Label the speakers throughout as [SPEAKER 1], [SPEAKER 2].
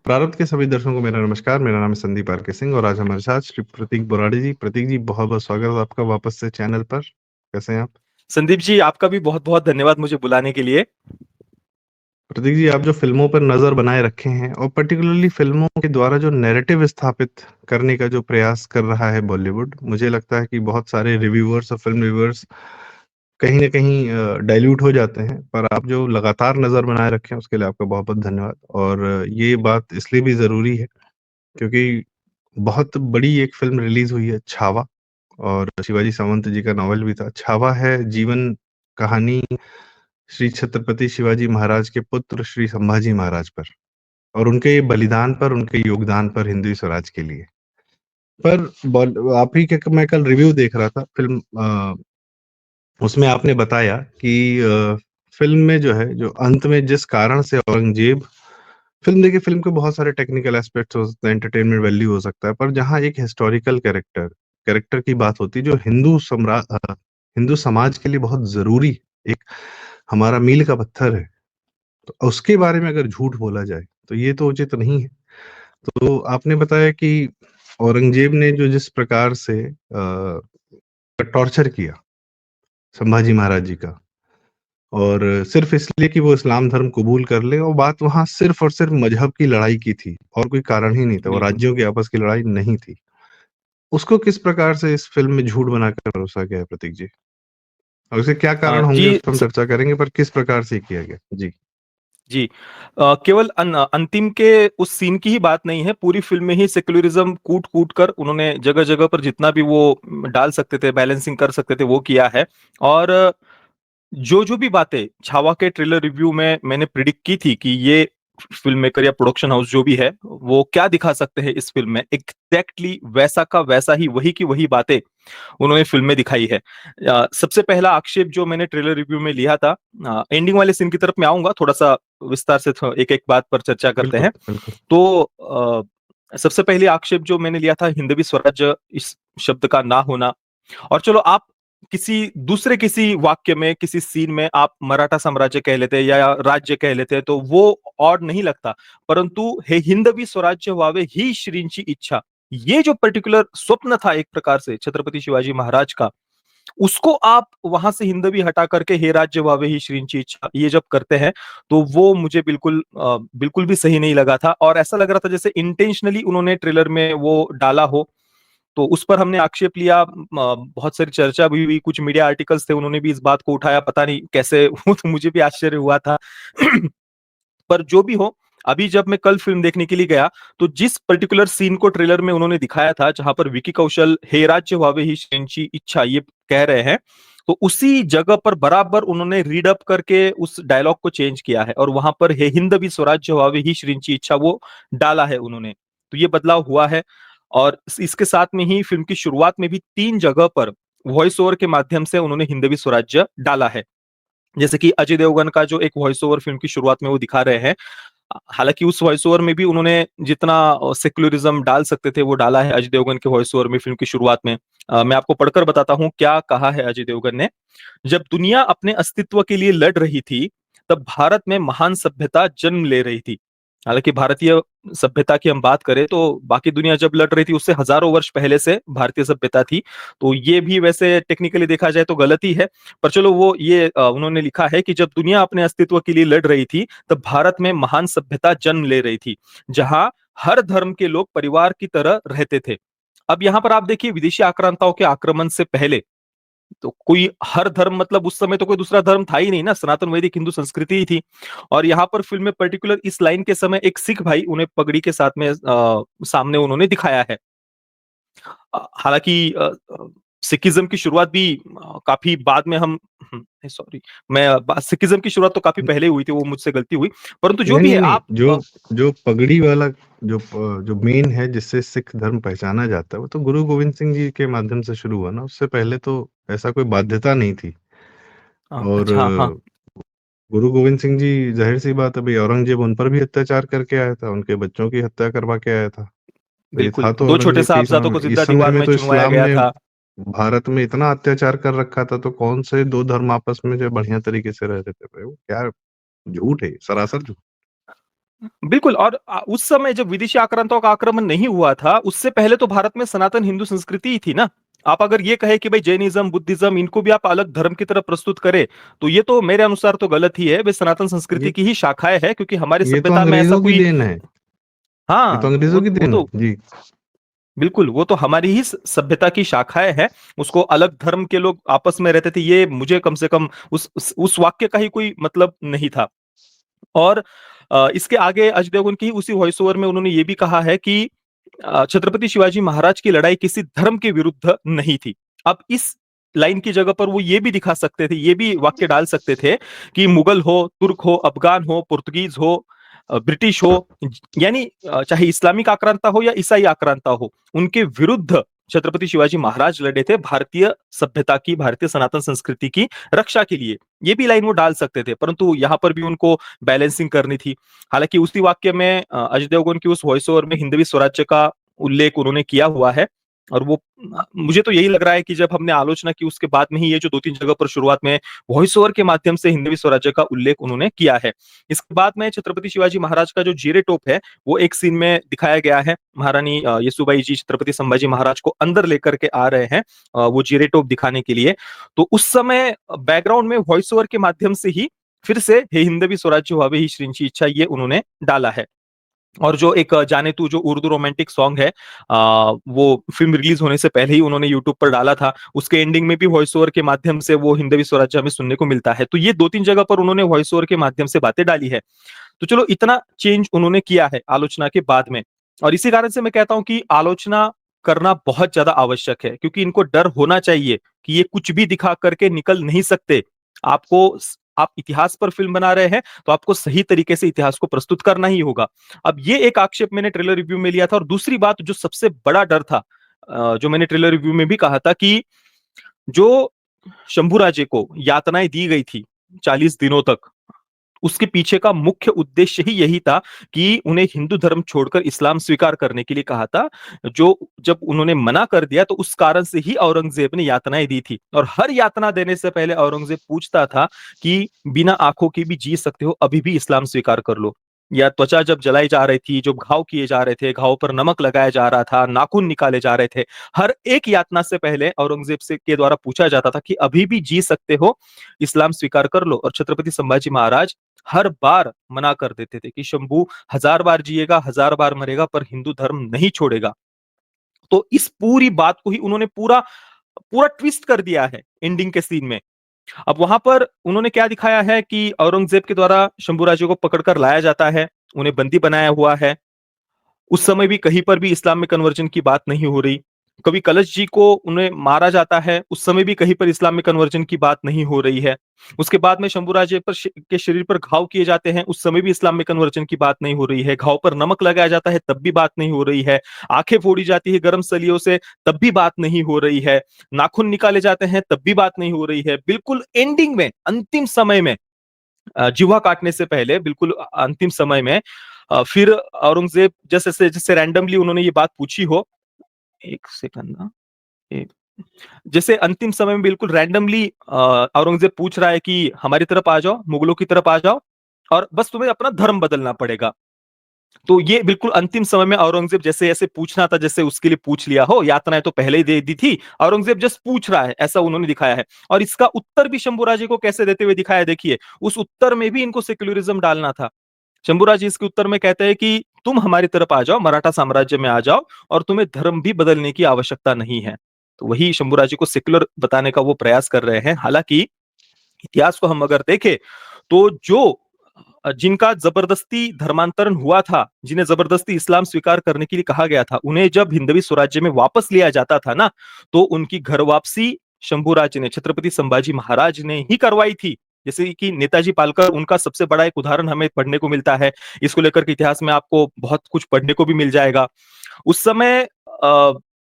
[SPEAKER 1] प्रारब्ध के सभी दर्शकों को मेरा नमस्कार। मेरा नाम है संदीप आर के सिंह और आज हमारे साथ श्री प्रतीक बोराडे जी। प्रतीक जी, बहुत बहुत स्वागत है आपका वापस से चैनल पर। कैसे हैं आप?
[SPEAKER 2] संदीप जी, आपका भी बहुत बहुत धन्यवाद मुझे बुलाने के लिए।
[SPEAKER 1] प्रतीक जी, आप जो फिल्मों पर नजर बनाए रखे हैं और पर्टिकुलरली फिल्मों के द्वारा जो नैरेटिव स्थापित करने का जो प्रयास कर रहा है बॉलीवुड, मुझे लगता है कि बहुत सारे रिव्यूअर्स और फिल्म रिव्यूअर्स कहीं ना कहीं डाइल्यूट हो जाते हैं, पर आप जो लगातार नजर बनाए रखे हैं उसके लिए आपका बहुत बहुत धन्यवाद। और ये बात इसलिए भी जरूरी है क्योंकि बहुत बड़ी एक फ़िल्म रिलीज़ हुई है, छावा। और शिवाजी सावंत जी का नॉवेल भी था। छावा है जीवन कहानी श्री छत्रपति शिवाजी महाराज के पुत्र श्री संभाजी महाराज पर और उनके बलिदान पर, उनके योगदान पर हिंदवी स्वराज के लिए। पर आप ही के मैं कल रिव्यू देख रहा था फ़िल्म, उसमें आपने बताया कि फ़िल्म में जो है, जो अंत में जिस कारण से औरंगज़ेब फ़िल्म देखिए, फ़िल्म के बहुत सारे टेक्निकल एस्पेक्ट्स हो सकते हैं, एंटरटेनमेंट वैल्यू हो सकता है, पर जहाँ एक हिस्टोरिकल कैरेक्टर की बात होती है जो हिंदू समाज के लिए बहुत ज़रूरी एक हमारा मील का पत्थर है, तो उसके बारे में अगर झूठ बोला जाए, तो ये तो उचित नहीं है। तो आपने बताया कि औरंगज़ेब ने जो जिस प्रकार से टॉर्चर किया संभाजी महाराज जी का, और सिर्फ इसलिए कि वो इस्लाम धर्म कबूल कर ले, और बात वहाँ सिर्फ और सिर्फ मजहब की लड़ाई की थी और कोई कारण ही नहीं था, वो
[SPEAKER 2] बिल्कुल।
[SPEAKER 1] राज्यों की आपस की लड़ाई नहीं थी। उसको किस प्रकार से इस फ़िल्म में झूठ बनाकर परोसा गया है प्रतीक जी? और उसके क्या कारण होंगे
[SPEAKER 2] जी
[SPEAKER 1] उस पर हम चर्चा करेंगे, पर किस प्रकार से किया गया? जी।
[SPEAKER 2] जी। केवल अंतिम के उस सीन की ही बात नहीं है, पूरी फ़िल्म में ही सेक्युलरिज़्म कूट-कूट कर उन्होंने जगह-जगह पर जितना भी वो डाल सकते थे, बैलेंसिंग कर सकते थे, वो किया है। और जो-जो भी बातें छावा के ट्रेलर रिव्यू में मैंने प्रिडिक्ट की थी कि ये फ़िल्म मेकर या प्रोडक्शन हाउस जो भी है, वो क्या दिखा सकते हैं इस फ़िल्म में, एग्ज़ैक्टली वैसा का वैसा ही, वही की वही बातें उन्होंने फ़िल्म में दिखाई है। सबसे पहला आक्षेप जो मैंने ट्रेलर रिव्यू में लिया था, एंडिंग वाले सीन की तरफ मैं आऊँगा, थोड़ा-सा विस्तार से एक-एक बात पर चर्चा करते
[SPEAKER 1] बिल्कुल,
[SPEAKER 2] हैं।
[SPEAKER 1] बिल्कुल।
[SPEAKER 2] तो सबसे पहले आक्षेप जो मैंने लिया था हिंदवी स्वराज्य इस शब्द का ना होना। और चलो आप किसी वाक्य में, किसी सीन में आप मराठा साम्राज्य कह लेते या राज्य कह लेते तो वो ऑड नहीं लगता। परंतु हे हिंदवी स्वराज्य व्हावे ही श्रींची इच्छा, ये जो पर्टिकुलर स्वप्न था एक प्रकार से छत्रपति शिवाजी महाराज का, उसको आप वहां से हिंदवी हटा करके हे राज्य वावे ही श्रींची इच्छा ये जब करते हैं, तो वो मुझे बिल्कुल भी सही नहीं लगा था। और ऐसा लग रहा था जैसे इंटेंशनली उन्होंने ट्रेलर में वो डाला हो। तो उस पर हमने आक्षेप लिया, बहुत सारी चर्चा भी हुई, कुछ मीडिया आर्टिकल्स थे, उन्होंने भी इस बात को उठाया, पता नहीं कैसे वो तो मुझे भी आश्चर्य हुआ था। पर जो भी हो, अभी जब मैं कल फ़िल्म देखने के लिए गया, तो जिस पर्टिकुलर सीन को ट्रेलर में उन्होंने दिखाया था, जहाँ पर विकी कौशल "हे राज्य व्हावे ही श्रेंची इच्छा" ये कह रहे हैं, तो उसी जगह पर बराबर उन्होंने रीड अप करके उस डायलॉग को चेंज किया है और वहाँ पर "हे हिंदवी स्वराज्य व्हावे ही श्रेंची इच्छा" वो डाला है उन्होंने। तो ये बदलाव हुआ है। और इसके साथ में ही फ़िल्म की शुरुआत में भी 3 जगह पर वॉइस ओवर के माध्यम से उन्होंने हिंदवी स्वराज्य डाला है। जैसे कि अजय देवगन का जो एक वॉइस ओवर फ़िल्म की शुरुआत में वो दिखा रहे हैं, हालाँकि उस वॉइस ओवर में भी उन्होंने जितना सेक्युलरिज़्म डाल सकते थे, वो डाला है अजय देवगन के वॉइस ओवर में फ़िल्म की शुरुआत में। मैं आपको पढ़कर बताता हूँ क्या कहा है अजय देवगन ने। "जब दुनिया अपने अस्तित्व के लिए लड़ रही थी, तब भारत में महान सभ्यता जन्म ले रही थी।" हालाँकि भारतीय सभ्यता की हम बात करें तो बाकी दुनिया जब लड़ रही थी उससे हज़ारों वर्ष पहले से भारतीय सभ्यता थी। तो ये भी वैसे टेक्निकली देखा जाए तो गलत ही है। पर चलो वो ये उन्होंने लिखा है कि जब दुनिया अपने अस्तित्व के लिए लड़ रही थी, तब भारत में महान सभ्यता जन्म ले रही थी, जहाँ हर धर्म के लोग परिवार की तरह रहते थे। अब यहाँ पर आप देखिए विदेशी आक्रांताओं के आक्रमण से पहले तो कोई हर धर्म मतलब उस समय तो कोई दूसरा धर्म था ही नहीं ना, सनातन वैदिक हिंदू संस्कृति ही थी। और यहाँ पर फ़िल्म में पर्टिकुलर इस लाइन के समय एक सिख भाई उन्हें पगड़ी के साथ में सामने उन्होंने दिखाया है। हालाँकि सिखिज़्म की शुरुआत भी काफ़ी बाद में हम सॉरी, सिखिज़्म की शुरुआत तो काफ़ी पहले हुई थी, वो मुझसे गलती हुई। परंतु जो
[SPEAKER 1] नहीं,
[SPEAKER 2] भी
[SPEAKER 1] नहीं,
[SPEAKER 2] है
[SPEAKER 1] नहीं,
[SPEAKER 2] आप
[SPEAKER 1] जो पगड़ी वाला जो मेन है जिससे सिख धर्म पहचाना जाता है, वो तो गुरु गोविंद सिंह जी के माध्यम से शुरू हुआ ना, उससे पहले तो ऐसा कोई बाध्यता नहीं थी। और
[SPEAKER 2] अच्छा, हाँ,
[SPEAKER 1] गुरु गोविंद सिंह जी, ज़ाहिर-सी बात है भई, औरंगज़ेब उन पर भी अत्याचार करके आया था, उनके बच्चों की हत्या करवा के आया था। तो ये
[SPEAKER 2] बिल्कुल।
[SPEAKER 1] था तो
[SPEAKER 2] 2 छोटे
[SPEAKER 1] औरंगज़ेब के ही समय
[SPEAKER 2] साहबज़ादों
[SPEAKER 1] में।
[SPEAKER 2] को
[SPEAKER 1] इस
[SPEAKER 2] ज़िंदा
[SPEAKER 1] समय
[SPEAKER 2] दीवार
[SPEAKER 1] में
[SPEAKER 2] में
[SPEAKER 1] तो
[SPEAKER 2] चुनवाया
[SPEAKER 1] इस्लाम
[SPEAKER 2] गया
[SPEAKER 1] ने
[SPEAKER 2] था।
[SPEAKER 1] भारत में इतना अत्याचार कर रखा था, तो कौन से 2 धर्म आपस में जो बढ़िया तरीके से रह रहे थे भाई, वो क्या झूठ है, सरासर झूठ।
[SPEAKER 2] बिल्कुल। और उस समय जब विदेशी आक्रांताओं का आक्रमण नहीं हुआ था, उससे पहले तो भारत में सनातन हिंदू संस्कृति ही थी ना। आप अगर ये कहे कि भाई जैनिज़्म, बुद्धिज़्म इनको भी आप अलग धर्म की तरह प्रस्तुत करें, तो ये तो मेरे अनुसार तो गलत ही है। वे सनातन संस्कृति
[SPEAKER 1] ये
[SPEAKER 2] की ही शाखाएँ हैं, क्योंकि हमारी
[SPEAKER 1] ये तो
[SPEAKER 2] सभ्यता में ऐसा
[SPEAKER 1] अंग्रेजों की
[SPEAKER 2] कोई।
[SPEAKER 1] देन है। ये तो
[SPEAKER 2] हाँ,
[SPEAKER 1] अंग्रेजों की
[SPEAKER 2] वो
[SPEAKER 1] देन है।
[SPEAKER 2] तो
[SPEAKER 1] जी।
[SPEAKER 2] बिल्कुल, वो तो हमारी ही सभ्यता की शाखाएँ हैं। उसको अलग धर्म के लोग आपस में रहते थे, ये मुझे कम से कम उस वाक्य का ही कोई मतलब नहीं था। और इसके आगे अजय देवगन की उसी वॉइस ओवर में उन्होंने ये भी कहा है कि छत्रपति शिवाजी महाराज की लड़ाई किसी धर्म के विरुद्ध नहीं थी। अब इस लाइन की जगह पर वो ये भी दिखा सकते थे, ये भी वाक्य डाल सकते थे कि मुगल हो, तुर्क हो, अफ़गान हो, पुर्तगीज़ हो, ब्रिटिश हो, यानी चाहे इस्लामिक आक्रांता हो या ईसाई आक्रांता हो, उनके विरुद्ध छत्रपति शिवाजी महाराज लड़े थे भारतीय सभ्यता की, भारतीय सनातन संस्कृति की रक्षा के लिए। ये भी लाइन वो डाल सकते थे, परंतु यहाँ पर भी उनको बैलेंसिंग करनी थी। हालाँकि उसी वाक्य में अजय देवगन की उस वॉइस ओवर में हिंदवी स्वराज्य का उल्लेख उन्होंने किया हुआ है। और वो मुझे तो यही लग रहा है कि जब हमने आलोचना की उसके बाद में ही ये जो 2-3 जगह पर शुरुआत में वॉइस ओवर के माध्यम से हिंदवी स्वराज्य का उल्लेख उन्होंने किया है। इसके बाद में छत्रपति शिवाजी महाराज का जो जीरे टोप है, वो एक सीन में दिखाया गया है। महारानी येसुबाई जी छत्रपति संभाजी महाराज को अंदर लेकर के आ रहे हैं वो जीरे टोप दिखाने के लिए। तो उस समय बैकग्राउंड में वॉइस ओवर के माध्यम से ही फिर से हे हिंदवी स्वराज्य व्हावे ही श्रींची इच्छा ये उन्होंने डाला है। और जो एक जाने तू जो उर्दू रोमांटिक सॉन्ग है वो फ़िल्म रिलीज़ होने से पहले ही उन्होंने यूट्यूब पर डाला था। उसके एंडिंग में भी वॉइस ओवर के माध्यम से वो हिंदवी स्वराज्य हमें सुनने को मिलता है। तो ये 2-3 जगह पर उन्होंने वॉइस ओवर के माध्यम से बातें डाली है। तो चलो इतना चेंज उन्होंने किया है आलोचना के बाद में। और इसी कारण से मैं कहता हूँ कि आलोचना करना बहुत ज़्यादा आवश्यक है, क्योंकि इनको डर होना चाहिए कि ये कुछ भी दिखा करके निकल नहीं सकते। आपको आप इतिहास पर फ़िल्म बना रहे हैं, तो आपको सही तरीके से इतिहास को प्रस्तुत करना ही होगा। अब ये एक आक्षेप मैंने ट्रेलर रिव्यू में लिया था, और दूसरी बात जो सबसे बड़ा डर था जो मैंने ट्रेलर रिव्यू में भी कहा था कि जो शंभूराजे को यातनाएँ दी गई थी 40 दिनों तक, उसके पीछे का मुख्य उद्देश्य ही यही था कि उन्हें हिंदू धर्म छोड़कर इस्लाम स्वीकार करने के लिए कहा था। जो जब उन्होंने मना कर दिया तो उस कारण से ही औरंगज़ेब ने यातनाएँ दी थी, और हर यातना देने से पहले औरंगज़ेब पूछता था कि बिना आँखों के भी जी सकते हो, अभी भी इस्लाम स्वीकार कर लो। या त्वचा जब जलाई जा रही थी, जब घाव किए जा रहे थे, घावों पर नमक लगाया जा रहा था, नाखून निकाले जा रहे थे, हर एक यातना से पहले औरंगज़ेब से के द्वारा पूछा जाता था कि अभी भी जी सकते हो, इस्लाम स्वीकार कर लो। और छत्रपति संभाजी महाराज हर बार मना कर देते थे कि शंभू 1000 बार जिएगा, 1000 बार मरेगा, पर हिंदू धर्म नहीं छोड़ेगा। तो इस पूरी बात को ही उन्होंने पूरा पूरा ट्विस्ट कर दिया है एंडिंग के सीन में। अब वहां पर उन्होंने क्या दिखाया है कि औरंगजेब के द्वारा शंभूराजे को पकड़कर लाया जाता है, उन्हें बंदी बनाया हुआ है। उस समय भी कहीं पर भी इस्लाम में कन्वर्जन की बात नहीं हो रही। कवि कलश जी को उन्हें मारा जाता है, उस समय भी कहीं पर इस्लाम में कन्वर्जन की बात नहीं हो रही है। उसके बाद में शंभूराजे पर के शरीर पर घाव किए जाते हैं, उस समय भी इस्लाम में कन्वर्जन की बात नहीं हो रही है। घाव पर नमक लगाया जाता है, तब भी बात नहीं हो रही है। आँखें फोड़ी जाती है गरम सलियों से, तब भी बात नहीं हो रही है। नाखून निकाले जाते हैं, तब भी बात नहीं हो रही है। बिल्कुल एंडिंग में, अंतिम समय में जिह्वा काटने से पहले बिल्कुल अंतिम समय में फिर औरंगज़ेब जैसे जैसे रैंडमली उन्होंने ये बात पूछी हो। 1 सेकंड ना, ए जैसे अंतिम समय में बिल्कुल रैंडमली औरंगज़ेब पूछ रहा है कि हमारी तरफ आ जाओ, मुगलों की तरफ आ जाओ, और बस तुम्हें अपना धर्म बदलना पड़ेगा। तो ये बिल्कुल अंतिम समय में औरंगज़ेब जैसे ऐसे पूछना था, जैसे उसके लिए पूछ लिया हो, यातनाएँ तो पहले ही दे दी थी, औरंगज़ेब जस्ट पूछ रहा है, ऐसा उन्होंने दिखाया है। और इसका उत्तर भी शंभूराजे को कैसे देते हुए दिखाया है देखिए, उस उत्तर में भी इनको सेक्युलरिज़्म डालना था। शंभूराज इसके उत्तर में कहते हैं कि तुम हमारी तरफ आ जाओ, मराठा साम्राज्य में आ जाओ, और तुम्हें धर्म भी बदलने की आवश्यकता नहीं है। तो वही शंभूराज जी को सेक्युलर बताने का वो प्रयास कर रहे हैं। हालाँकि इतिहास को हम अगर देखें, तो जो जिनका जबरदस्ती धर्मांतरण हुआ था, जिन्हें जबरदस्ती इस्लाम स्वीकार करने के लिए कहा गया था, उन्हें जब हिंदवी स्वराज्य में वापस लिया जाता था ना, तो उनकी घर वापसी शंभूराज ने, छत्रपति संभाजी महाराज ने ही करवाई थी। जैसे कि नेताजी पालकर, उनका सबसे बड़ा एक उदाहरण हमें पढ़ने को मिलता है। इसको लेकर के इतिहास में आपको बहुत कुछ पढ़ने को भी मिल जाएगा। उस समय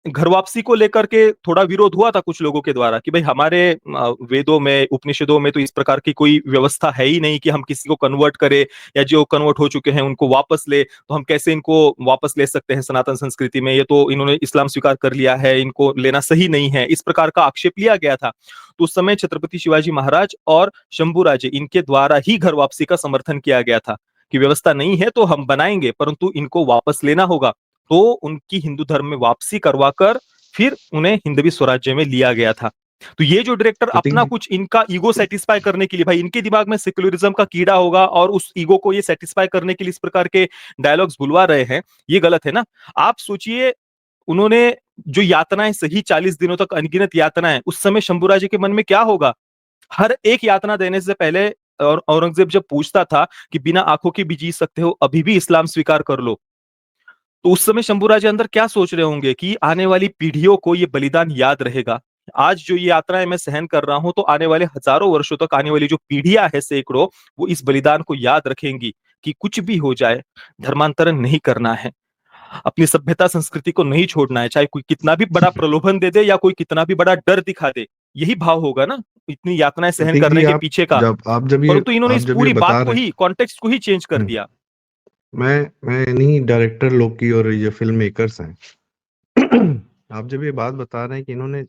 [SPEAKER 2] घर वापसी को लेकर के थोड़ा विरोध हुआ था कुछ लोगों के द्वारा कि भाई हमारे वेदों में, उपनिषदों में तो इस प्रकार की कोई व्यवस्था है ही नहीं कि हम किसी को कन्वर्ट करें, या जो कन्वर्ट हो चुके हैं उनको वापस ले, तो हम कैसे इनको वापस ले सकते हैं सनातन संस्कृति में, ये तो इन्होंने इस्लाम स्वीकार कर लिया है, इनको लेना सही नहीं है, इस प्रकार का आक्षेप लिया गया था। तो उस समय छत्रपति शिवाजी महाराज और शंभूराजे इनके द्वारा ही घर वापसी का समर्थन किया गया था कि व्यवस्था नहीं है तो हम बनाएंगे, परंतु इनको वापस लेना होगा। तो उनकी हिंदू धर्म में वापसी करवाकर फिर उन्हें हिंदवी स्वराज्य में लिया गया था। तो ये जो डायरेक्टर
[SPEAKER 1] प्रतीक
[SPEAKER 2] अपना
[SPEAKER 1] जी।
[SPEAKER 2] कुछ इनका ईगो सेटिस्फाई करने के लिए, भाई इनके दिमाग में सेक्युलरिज्म का कीड़ा होगा और उस ईगो को ये सेटिस्फाई करने के लिए इस प्रकार के डायलॉग्स बुलवा रहे हैं, ये गलत है ना। आप सोचिए, उन्होंने जो यातनाएं सही 40 दिनों तक, अनगिनत यातनाएं, उस समय शंभूराज जी के मन में क्या होगा। हर एक यातना देने से पहले और औरंगजेब जब पूछता था कि बिना आंखों के भी जी सकते हो, अभी भी इस्लाम स्वीकार कर लो, तो उस समय शंभूराज अंदर क्या सोच रहे होंगे कि आने वाली पीढ़ियों को ये बलिदान याद रहेगा। आज जो ये यात्राएं मैं सहन कर रहा हूं, तो आने वाले हजारों वर्षों तक आने वाली जो पीढ़ियां है, सैकड़ों, वो इस बलिदान को याद रखेंगी कि कुछ भी हो जाए, धर्मांतरण नहीं करना है, अपनी सभ्यता संस्कृति को नहीं छोड़ना है, चाहे कोई कितना भी बड़ा प्रलोभन दे दे या कोई कितना भी बड़ा डर दिखा दे। यही भाव होगा ना इतनी यातनाएं सहन
[SPEAKER 1] प्रतीक जी,
[SPEAKER 2] करने के
[SPEAKER 1] आप
[SPEAKER 2] पीछे का।
[SPEAKER 1] जब आप जब ये
[SPEAKER 2] परंतु इन्होंने
[SPEAKER 1] आप
[SPEAKER 2] इस
[SPEAKER 1] जब ये
[SPEAKER 2] पूरी
[SPEAKER 1] बता
[SPEAKER 2] बात को
[SPEAKER 1] रहे
[SPEAKER 2] ही, कॉन्टेक्स्ट को ही चेंज कर
[SPEAKER 1] हैं,
[SPEAKER 2] दिया।
[SPEAKER 1] मैं इन्हीं डायरेक्टर लोग की और ये फिल्म मेकर्स हैं। आप जब ये बात बता रहे हैं कि इन्होंने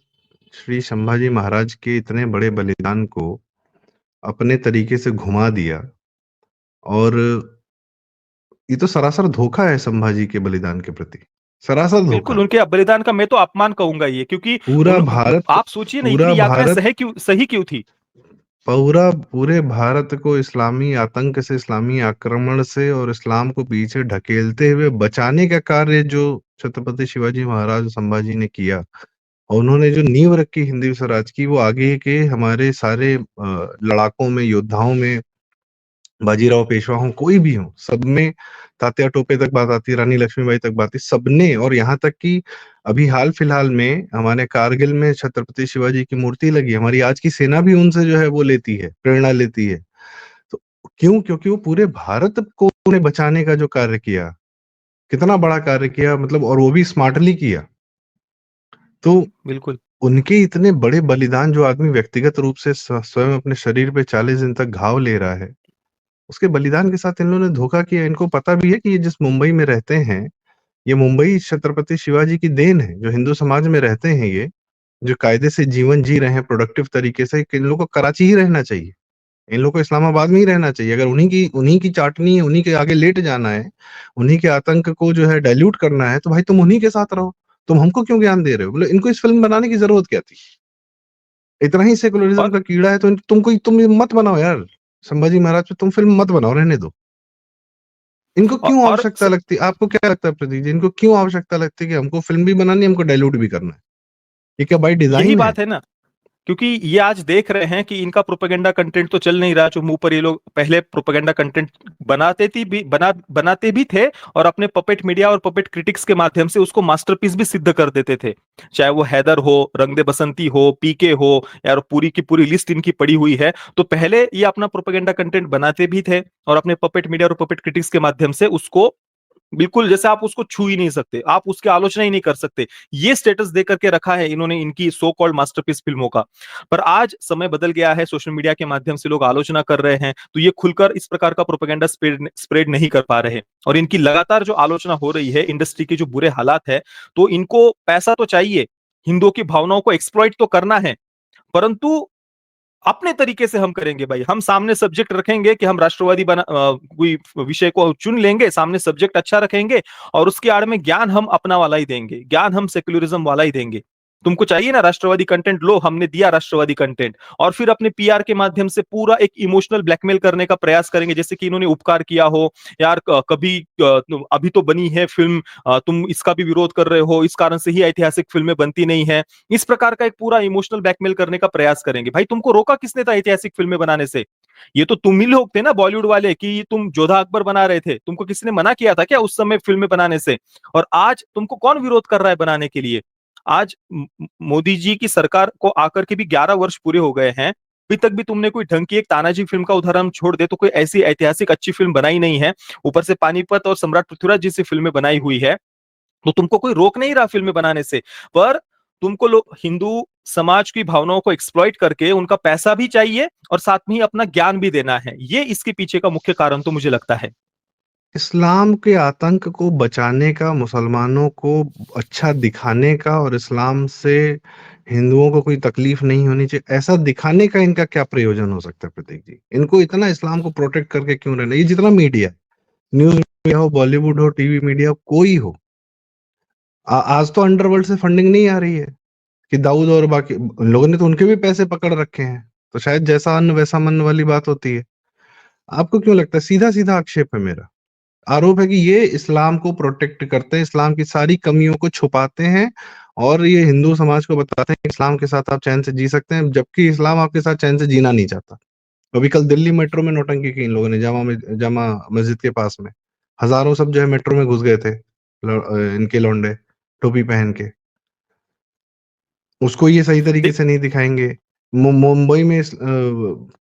[SPEAKER 1] श्री संभाजी महाराज के इतने बड़े बलिदान को अपने तरीके से घुमा दिया, और ये तो सरासर धोखा है संभाजी के बलिदान के प्रति, सरासर
[SPEAKER 2] बिल्कुल,
[SPEAKER 1] धोखा।
[SPEAKER 2] उनके बलिदान का मैं तो अपमान कहूंगा ये, क्योंकि
[SPEAKER 1] पूरा भारत
[SPEAKER 2] आप सोचिए ना,
[SPEAKER 1] पूरा
[SPEAKER 2] इतनी यात्राएं
[SPEAKER 1] भारत
[SPEAKER 2] सही क्यों थी।
[SPEAKER 1] पूरे भारत को इस्लामी आतंक से, इस्लामी आक्रमण से और इस्लाम को पीछे ढकेलते हुए बचाने का कार्य जो छत्रपति शिवाजी महाराज संभाजी ने किया, और उन्होंने जो नींव रखी हिंदवी स्वराज की, वो आगे के हमारे सारे लड़ाकों में, योद्धाओं में, बाजीराव पेशवा हो, कोई भी हो, सब में, तात्या टोपे तक बात आती, रानी लक्ष्मीबाई तक बात आती, सबने, और यहाँ तक कि अभी हाल फिलहाल में हमारे कारगिल में छत्रपति शिवाजी की मूर्ति लगी, हमारी आज की सेना भी उनसे जो है वो लेती है, प्रेरणा लेती है। तो क्यों? क्योंकि वो पूरे भारत को उन्हें बचाने का जो कार्य किया, कितना बड़ा कार्य किया, मतलब, और वो भी स्मार्टली किया। तो
[SPEAKER 2] बिल्कुल।
[SPEAKER 1] उनके इतने बड़े बलिदान, जो आदमी व्यक्तिगत रूप से स्वयं अपने शरीर पे 40 दिन तक घाव ले रहा है, उसके बलिदान के साथ इन लोगों ने धोखा किया। इनको पता भी है कि ये जिस मुंबई में रहते हैं, ये मुंबई छत्रपति शिवाजी की देन है, जो हिंदू समाज में रहते हैं, ये जो कायदे से जीवन जी रहे हैं प्रोडक्टिव तरीके से, कि इन लोगों को कराची ही रहना चाहिए, इन लोगों को इस्लामाबाद में ही रहना चाहिए। अगर उन्हीं की चाटनी है, उन्हीं के आगे लेट जाना है, उन्हीं के आतंक को जो है डाइल्यूट करना है, तो भाई तुम उन्हीं के साथ रहो, तुम हमको क्यों ज्ञान दे रहे हो? बोले इनको इस फिल्म बनाने की जरूरत क्या थी? इतना ही सेकुलरिज्म
[SPEAKER 2] और
[SPEAKER 1] का कीड़ा है तो तुम मत बनाओ यार, संभाजी महाराज पे तुम फिल्म मत बनाओ, रहने दो। इनको क्यों
[SPEAKER 2] और
[SPEAKER 1] आवश्यकता लगती है? आपको क्या लगता है प्रतीक जी, इनको क्यों आवश्यकता लगती है कि हमको फिल्म भी बनानी है, हमको डाइल्यूट भी करना है? ये क्या बाई
[SPEAKER 2] यही
[SPEAKER 1] डिजाइन है?
[SPEAKER 2] बात है ना, क्योंकि ये आज देख रहे हैं कि इनका प्रोपेगेंडा कंटेंट तो चल नहीं रहा, जो मुंह पर ये लोग पहले प्रोपेगेंडा कंटेंट बनाते भी थे, और अपने पपेट मीडिया और पपेट क्रिटिक्स के माध्यम से उसको मास्टरपीस भी सिद्ध कर देते थे। चाहे वो हैदर हो, रंग दे बसंती हो, पीके हो, यार पूरी की पूरी लिस्ट इनकी पड़ी हुई है। तो पहले ये अपना प्रोपेगेंडा कंटेंट बनाते भी थे, और अपने पपेट मीडिया और पपेट क्रिटिक्स के माध्यम से उसको बिल्कुल, जैसे आप उसको छू ही नहीं सकते, आप उसकी आलोचना ही नहीं कर सकते, ये स्टेटस दे करके रखा है इन्होंने इनकी सो कॉल्ड मास्टरपीस फिल्मों का। पर आज समय बदल गया है, सोशल मीडिया के माध्यम से लोग आलोचना कर रहे हैं, तो ये खुलकर इस प्रकार का प्रोपेगेंडा स्प्रेड नहीं कर पा रहे। और इनकी लगातार जो आलोचना हो रही है, इंडस्ट्री के जो बुरे हालात है, तो इनको पैसा तो चाहिए, हिंदुओं की भावनाओं को एक्सप्लॉइट तो करना है, परंतु अपने तरीके से हम करेंगे भाई। हम सामने सब्जेक्ट रखेंगे कि हम राष्ट्रवादी कोई विषय को चुन लेंगे, सामने सब्जेक्ट अच्छा रखेंगे, और उसके आड़ में ज्ञान हम अपना वाला ही देंगे, ज्ञान हम सेक्युलरिज्म वाला ही देंगे। तुमको चाहिए ना राष्ट्रवादी कंटेंट, लो हमने दिया राष्ट्रवादी कंटेंट, और फिर अपने पीआर के माध्यम से पूरा एक इमोशनल ब्लैकमेल करने का प्रयास करेंगे, जैसे कि इन्होंने उपकार किया हो, यार कभी अभी तो बनी है फिल्म, तुम इसका भी विरोध कर रहे हो, इस कारण से ही ऐतिहासिक फिल्में बनती नहीं है। इस प्रकार का एक पूरा इमोशनल ब्लैकमेल करने का प्रयास करेंगे। भाई तुमको रोका किसने था ऐतिहासिक फिल्में बनाने से? ये तो तुम ही लोग थे ना बॉलीवुड वाले, कि तुम जोधा अकबर बना रहे थे, तुमको किसी ने मना किया था क्या उस समय फिल्में बनाने से? और आज तुमको कौन विरोध कर रहा है बनाने के लिए? आज मोदी जी की सरकार को आकर के भी 11 वर्ष पूरे हो गए हैं, अभी तक भी तुमने कोई ढंग की, एक तानाजी फिल्म का उदाहरण छोड़ दे तो कोई ऐसी ऐतिहासिक अच्छी फिल्म बनाई नहीं है। ऊपर से पानीपत और सम्राट पृथ्वीराज जैसी फिल्में बनाई हुई है, तो तुमको कोई रोक नहीं रहा फिल्में बनाने से। पर तुमको लोग हिंदू समाज की भावनाओं को एक्सप्लॉइट करके उनका पैसा भी चाहिए, और साथ में ही अपना ज्ञान भी देना है। ये इसके पीछे का मुख्य कारण तो मुझे लगता है।
[SPEAKER 1] इस्लाम के आतंक को बचाने का, मुसलमानों को अच्छा दिखाने का, और इस्लाम से हिंदुओं को कोई तकलीफ नहीं होनी चाहिए, ऐसा दिखाने का इनका क्या प्रयोजन हो सकता है प्रतीक जी? इनको इतना इस्लाम को प्रोटेक्ट करके क्यों रहना, ये जितना मीडिया है, न्यूज़ मीडिया हो, बॉलीवुड हो, टीवी मीडिया हो, कोई हो। आज तो अंडरवर्ल्ड से फंडिंग नहीं आ रही है कि दाऊद और बाकी उन लोगों ने तो उनके भी पैसे पकड़ रखे हैं। तो शायद जैसा अन्न वैसा मन वाली बात होती है। आपको क्यों लगता है? सीधा-सीधा आक्षेप है मेरा। आरोप है कि ये इस्लाम को प्रोटेक्ट करते हैं, इस्लाम की सारी कमियों को छुपाते हैं और ये हिंदू समाज को बताते हैं कि इस्लाम के साथ आप चैन से जी सकते हैं, जबकि इस्लाम आपके साथ चैन से जीना नहीं चाहता। अभी कल दिल्ली मेट्रो में नौटंकी की इन लोगों ने जामा मस्जिद के पास में। हज़ारों सब जो है मेट्रो में घुस गए थे। इनके लौंडे टोपी पहन के। उसको ये सही तरीके
[SPEAKER 2] देख
[SPEAKER 1] से नहीं दिखाएँगे। मुंबई में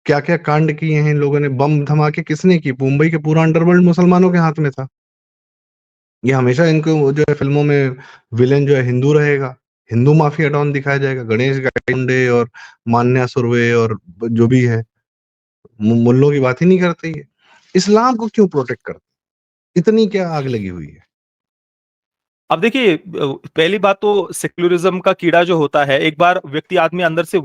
[SPEAKER 1] क्या-क्या कांड किए हैं इन लोगों ने, बम धमाके किसने किए? मुंबई के पूरा अंडरवर्ल्ड मुसलमानों के हाथ में था। ये हमेशा इनको वो जो है फ़िल्मों में विलेन जो है हिंदू रहेगा, हिंदू माफिया डॉन दिखाया जाएगा, गणेश गायकवाड़ और मान्या सुर्वे और जो भी है, मुल्लों की बात ही नहीं करते ये। इस्लाम को क्यों प्रोटेक्ट करते? इतनी क्या आग लगी हुई है?
[SPEAKER 2] अब देखिए पहली बात तो सेक्युलरिज्म का कीड़ा जो होता है, एक बार व्यक्ति आदमी अंदर से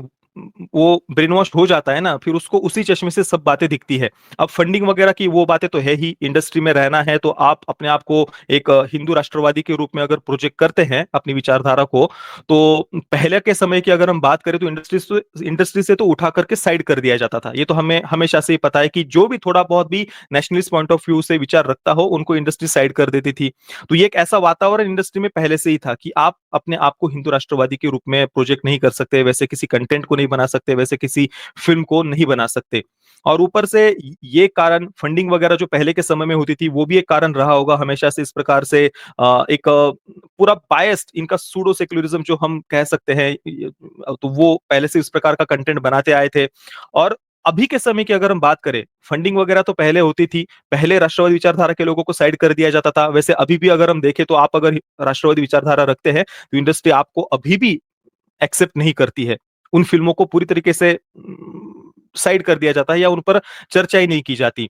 [SPEAKER 2] वो ब्रेन वॉश हो जाता है ना, फिर उसको उसी चश्मे से सब बातें दिखती है। अब फंडिंग वगैरह की वो बातें तो है ही, इंडस्ट्री में रहना है तो आप अपने आप को एक हिंदू राष्ट्रवादी के रूप में अगर प्रोजेक्ट करते हैं अपनी विचारधारा को, तो पहले के समय की अगर हम बात करें तो इंडस्ट्री से तो उठा करके साइड कर दिया जाता था। ये तो हमें हमेशा से ही पता है कि जो भी थोड़ा बहुत भी नेशनलिस्ट पॉइंट ऑफ व्यू से विचार रखता हो, उनको इंडस्ट्री साइड कर देती थी। तो ये एक ऐसा वातावरण इंडस्ट्री में पहले से ही था कि आप अपने आप को हिंदू राष्ट्रवादी के रूप में प्रोजेक्ट नहीं कर सकते, वैसे किसी कंटेंट को नहीं बना सकते, वैसे किसी फिल्म को नहीं बना सकते। और ऊपर से ये कारण फंडिंग वगैरह जो पहले के समय में होती थी, वो भी एक कारण रहा होगा हमेशा से इस प्रकार से एक पूरा बायस्ड इनका सूडो सेक्युलरिज्म जो हम कह सकते हैं, तो वो पहले से इस प्रकार का कंटेंट बनाते आए थे। और अभी के समय की अगर हम बात करें, फंडिंग वगैरह तो पहले होती थी, पहले राष्ट्रवादी विचारधारा के लोगों को साइड कर दिया जाता था। वैसे अभी भी अगर हम देखें तो आप अगर राष्ट्रवादी विचारधारा रखते हैं, तो इंडस्ट्री आपको अभी भी एक्सेप्ट नहीं करती है। उन फ़िल्मों को पूरी तरीके से साइड कर दिया जाता है या उन पर चर्चा ही नहीं की जाती।